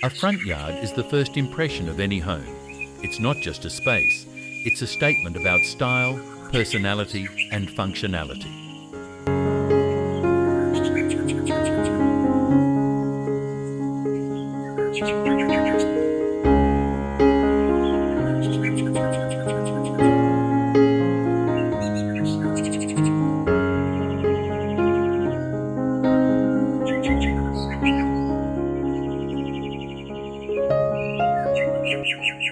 A front yard is the first impression of any home. It's not just a space, it's a statement about style, personality and functionality.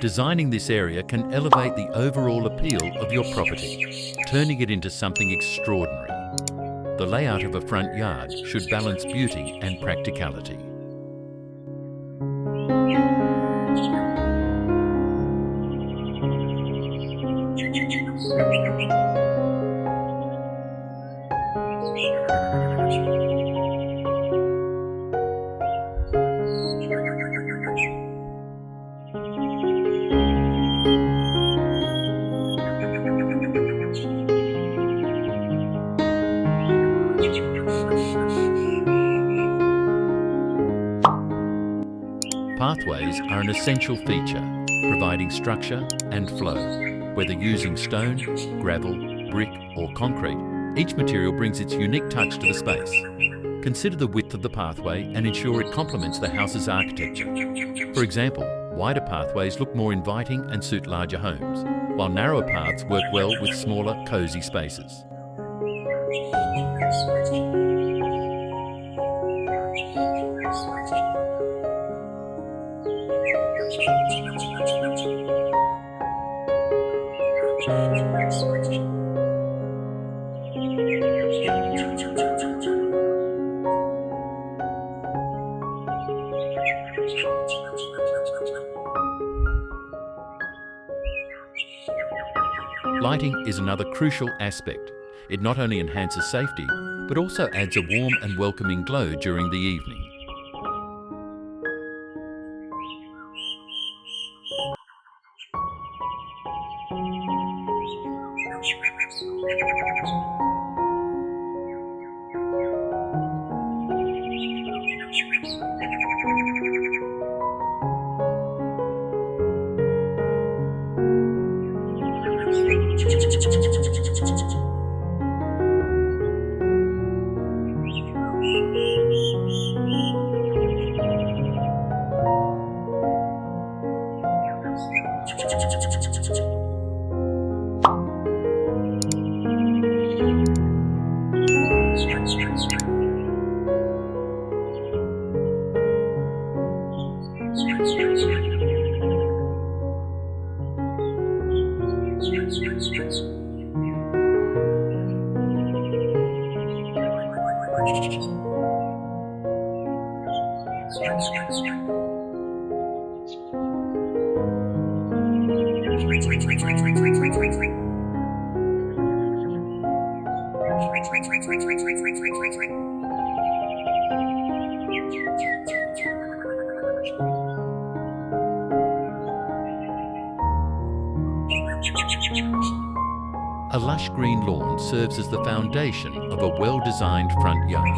Designing this area can elevate the overall appeal of your property, turning it into something extraordinary. The layout of a front yard should balance beauty and practicality. Pathways are an essential feature, providing structure and flow. Whether using stone, gravel, brick or concrete, each material brings its unique touch to the space. Consider the width of the pathway and ensure it complements the house's architecture. For example, wider pathways look more inviting and suit larger homes, while narrower paths work well with smaller, cosy spaces. Lighting is another crucial aspect. It not only enhances safety, but also adds a warm and welcoming glow during the evening. A lush green lawn serves as the foundation of a well-designed front yard.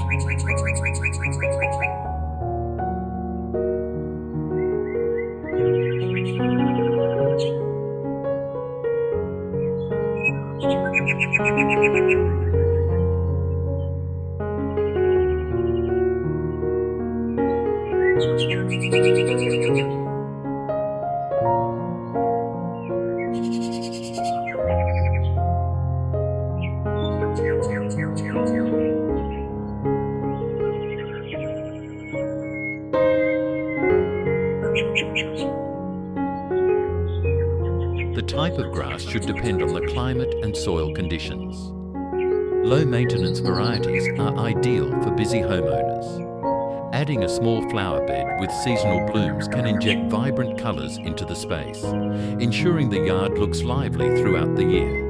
The type of grass should depend on the climate and soil conditions. Low-maintenance varieties are ideal for busy homeowners. Adding a small flower bed with seasonal blooms can inject vibrant colours into the space, ensuring the yard looks lively throughout the year.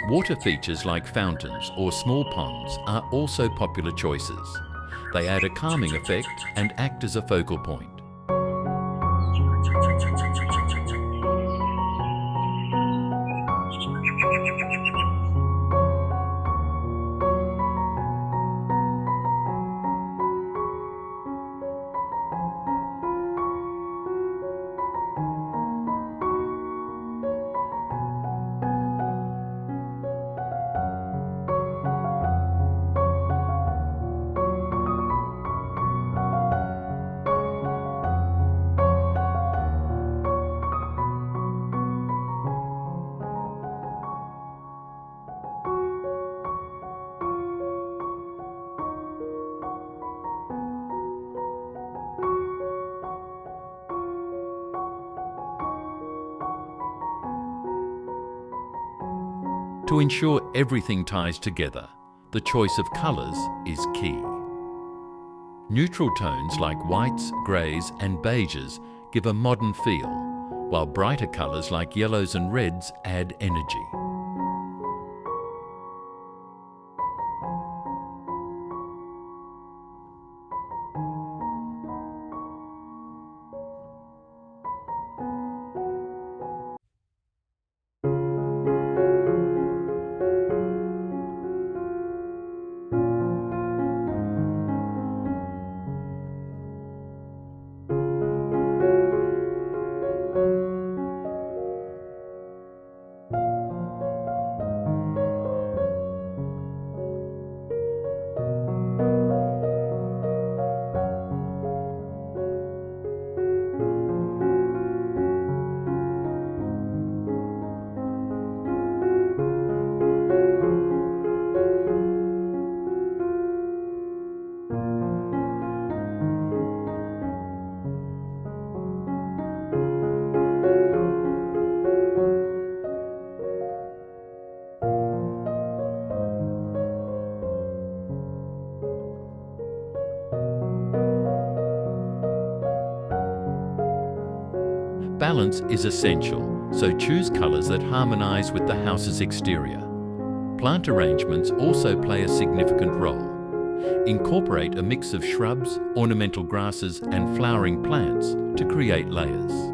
Water features like fountains or small ponds are also popular choices. They add a calming effect and act as a focal point. To ensure everything ties together, the choice of colours is key. Neutral tones like whites, greys and beiges give a modern feel, while brighter colours like yellows and reds add energy. Balance is essential, so choose colours that harmonise with the house's exterior. Plant arrangements also play a significant role. Incorporate a mix of shrubs, ornamental grasses and flowering plants to create layers.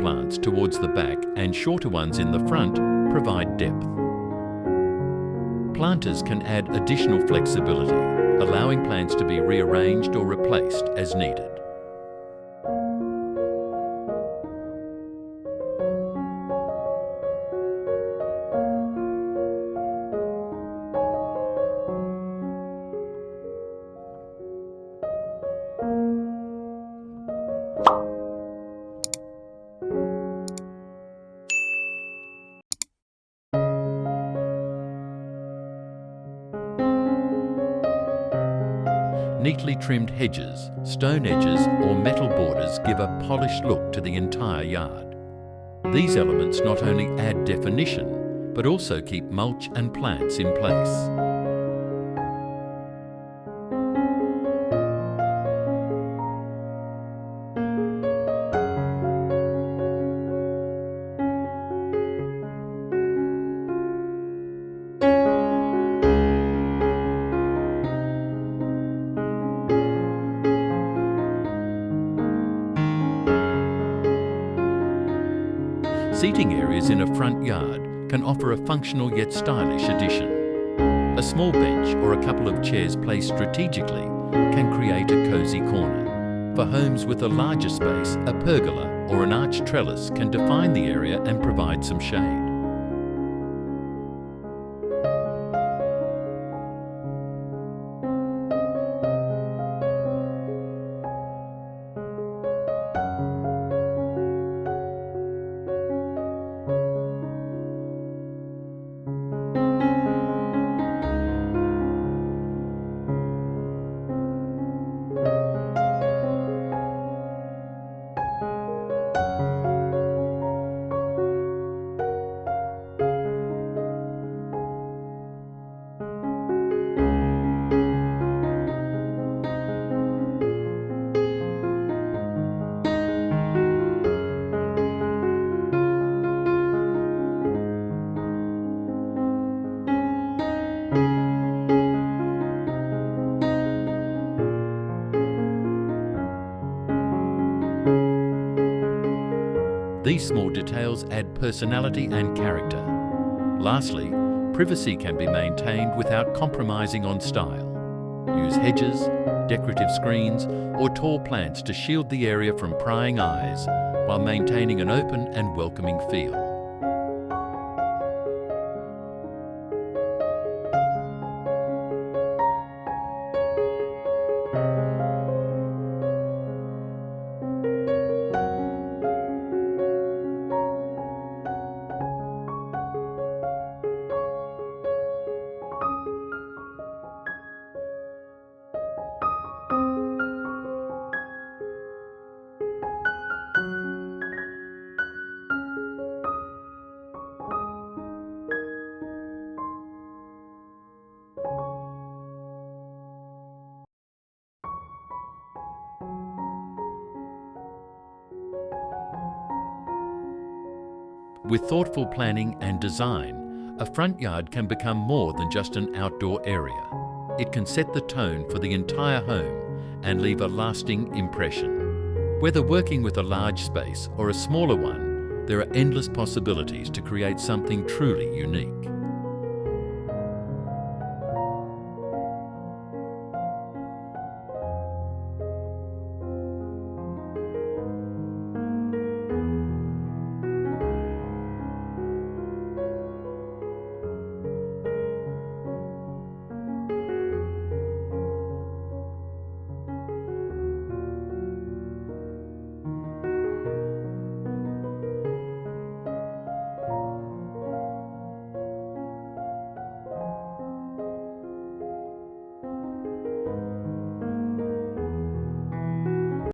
plants towards the back and shorter ones in the front provide depth. Planters can add additional flexibility, allowing plants to be rearranged or replaced as needed. Neatly trimmed hedges, stone edges or metal borders give a polished look to the entire yard. These elements not only add definition, but also keep mulch and plants in place. Seating areas in a front yard can offer a functional yet stylish addition. A small bench or a couple of chairs placed strategically can create a cosy corner. For homes with a larger space, a pergola or an arched trellis can define the area and provide some shade. These small details add personality and character. Lastly, privacy can be maintained without compromising on style. Use hedges, decorative screens, or tall plants to shield the area from prying eyes while maintaining an open and welcoming feel. With thoughtful planning and design, a front yard can become more than just an outdoor area. It can set the tone for the entire home and leave a lasting impression. Whether working with a large space or a smaller one, there are endless possibilities to create something truly unique.